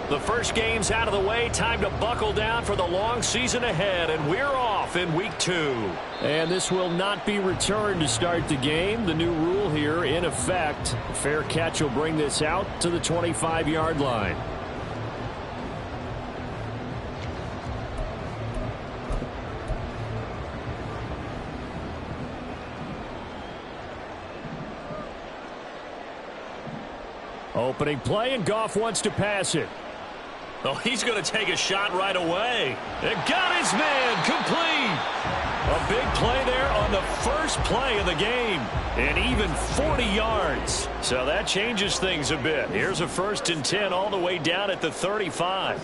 The first game's out of the way. Time to buckle down for the long season ahead, and we're off in week 2. And this will not be returned to start the game. The new rule here in effect. A fair catch will bring this out to the 25-yard line. Opening play, and Goff wants to pass it. Oh, he's going to take a shot right away. It got his man complete. A big play there on the first play of the game. And even 40 yards. So that changes things a bit. Here's a 1st and 10 all the way down at the 35.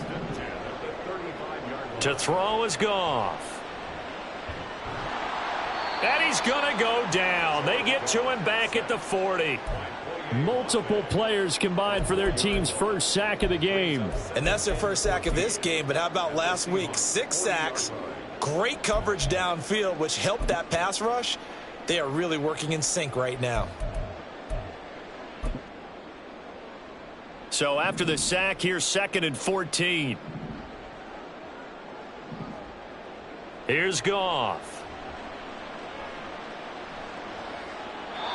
To throw is Goff. And he's going to go down. They get to him back at the 40. Multiple players combined for their team's first sack of the game. And that's their first sack of this game, but how about last week? 6 sacks, great coverage downfield, which helped that pass rush. They are really working in sync right now. So after the sack, here's 2nd and 14. Here's Goff.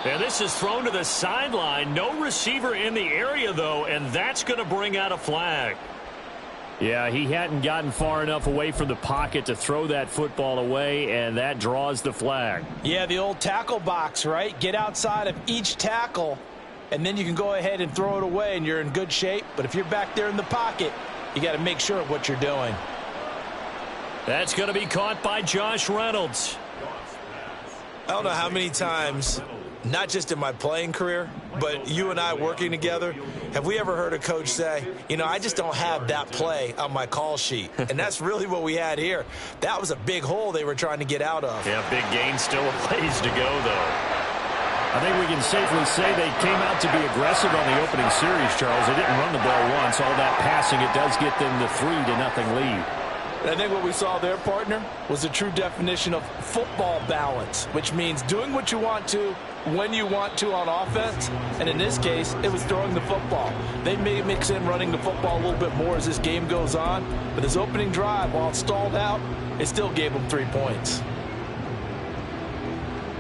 And this is thrown to the sideline. No receiver in the area, though, and that's going to bring out a flag. Yeah, he hadn't gotten far enough away from the pocket to throw that football away, and that draws the flag. Yeah, the old tackle box, right? Get outside of each tackle, and then you can go ahead and throw it away, and you're in good shape. But if you're back there in the pocket, you got to make sure of what you're doing. That's going to be caught by Josh Reynolds. I don't know how many times, not just in my playing career, but you and I working together, have we ever heard a coach say, you know, I just don't have that play on my call sheet? And that's really what we had here. That was a big hole they were trying to get out of. Yeah, big gain, still a ways to go, though. I think we can safely say they came out to be aggressive on the opening series, Charles. They didn't run the ball once. All that passing, it does get them the 3-0 lead. And I think what we saw there, partner, was a true definition of football balance, which means doing what you want to, when you want to on offense. And in this case, it was throwing the football. They may mix in running the football a little bit more as this game goes on. But this opening drive, while it stalled out, it still gave them 3 points.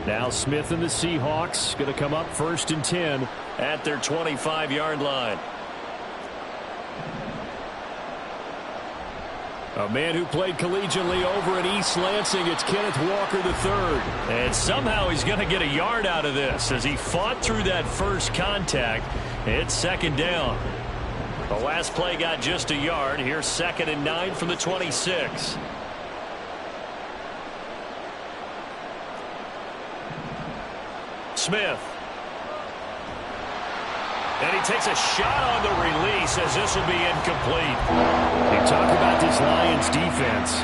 Now Smith and the Seahawks going to come up 1st and 10 at their 25-yard line. A man who played collegiately over at East Lansing, it's Kenneth Walker III. And somehow he's going to get a yard out of this as he fought through that first contact. It's 2nd down. The last play got just a yard. Here's 2nd and 9 from the 26. Smith. And he takes a shot on the release as this will be incomplete. You talk about this Lions defense.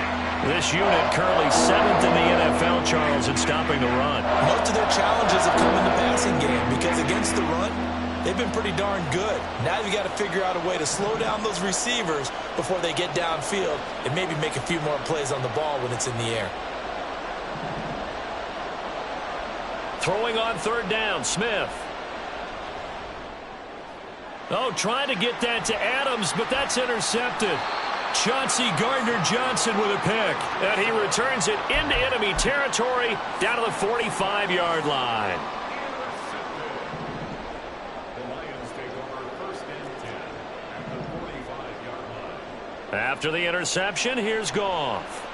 This unit currently 7th in the NFL, Charles, in stopping the run. Most of their challenges have come in the passing game because against the run, they've been pretty darn good. Now you got to figure out a way to slow down those receivers before they get downfield and maybe make a few more plays on the ball when it's in the air. Throwing on 3rd down, Smith. Oh, trying to get that to Adams, but that's intercepted. Chauncey Gardner-Johnson with a pick. And he returns it into enemy territory down to the 45-yard line. After the interception, here's Goff.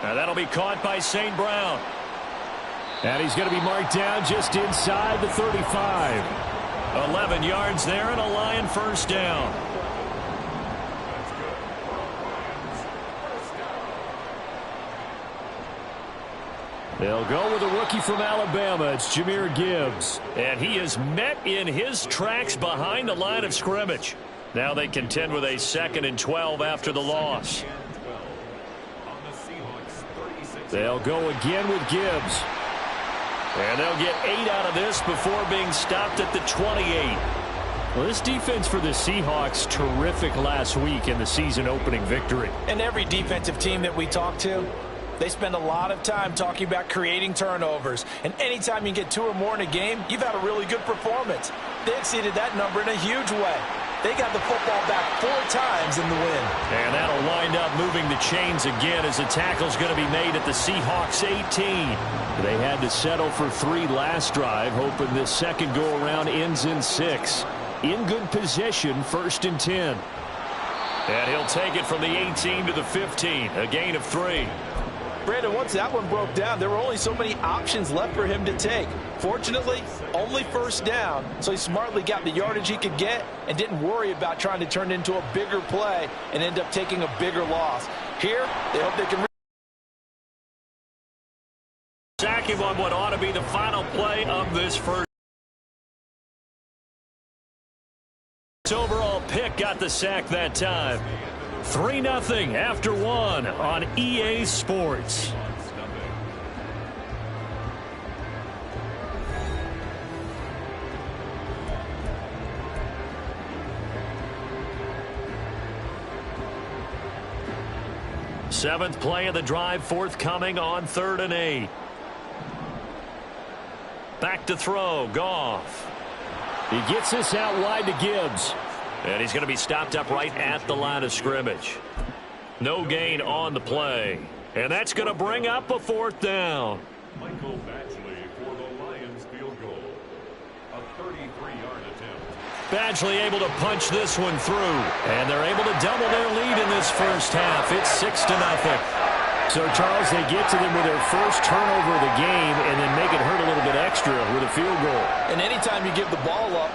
Now that'll be caught by St. Brown. And he's going to be marked down just inside the 35. 11 yards there and a Lion 1st down. They'll go with a rookie from Alabama. It's Jahmyr Gibbs. And he is met in his tracks behind the line of scrimmage. Now they contend with a 2nd and 12 after the loss. They'll go again with Gibbs. And they'll get 8 out of this before being stopped at the 28. Well, this defense for the Seahawks, terrific last week in the season-opening victory. And every defensive team that we talk to, they spend a lot of time talking about creating turnovers. And anytime you get 2 or more in a game, you've had a really good performance. They exceeded that number in a huge way. They got the football back 4 times in the win. And that'll wind up moving the chains again as the tackle's going to be made at the Seahawks 18. They had to settle for 3 last drive, hoping this second go-around ends in 6. In good position, 1st and 10. And he'll take it from the 18 to the 15, a gain of 3. Brandon, once that one broke down, there were only so many options left for him to take. Fortunately, only 1st down, so he smartly got the yardage he could get and didn't worry about trying to turn it into a bigger play and end up taking a bigger loss. Here, they hope they can sack him on what ought to be the final play of this first. His overall pick got the sack that time. 3-0 after 1 on EA Sports. Seventh play of the drive forthcoming on 3rd and 8. Back to throw, Goff. He gets this out wide to Gibbs. And he's going to be stopped up right at the line of scrimmage. No gain on the play. And that's going to bring up a 4th down. Michael Badgley for the Lions field goal. A 33-yard attempt. Badgley able to punch this one through. And they're able to double their lead in this first half. It's 6-0. So, Charles, they get to them with their first turnover of the game and then make it hurt a little bit extra with a field goal. And anytime you give the ball up,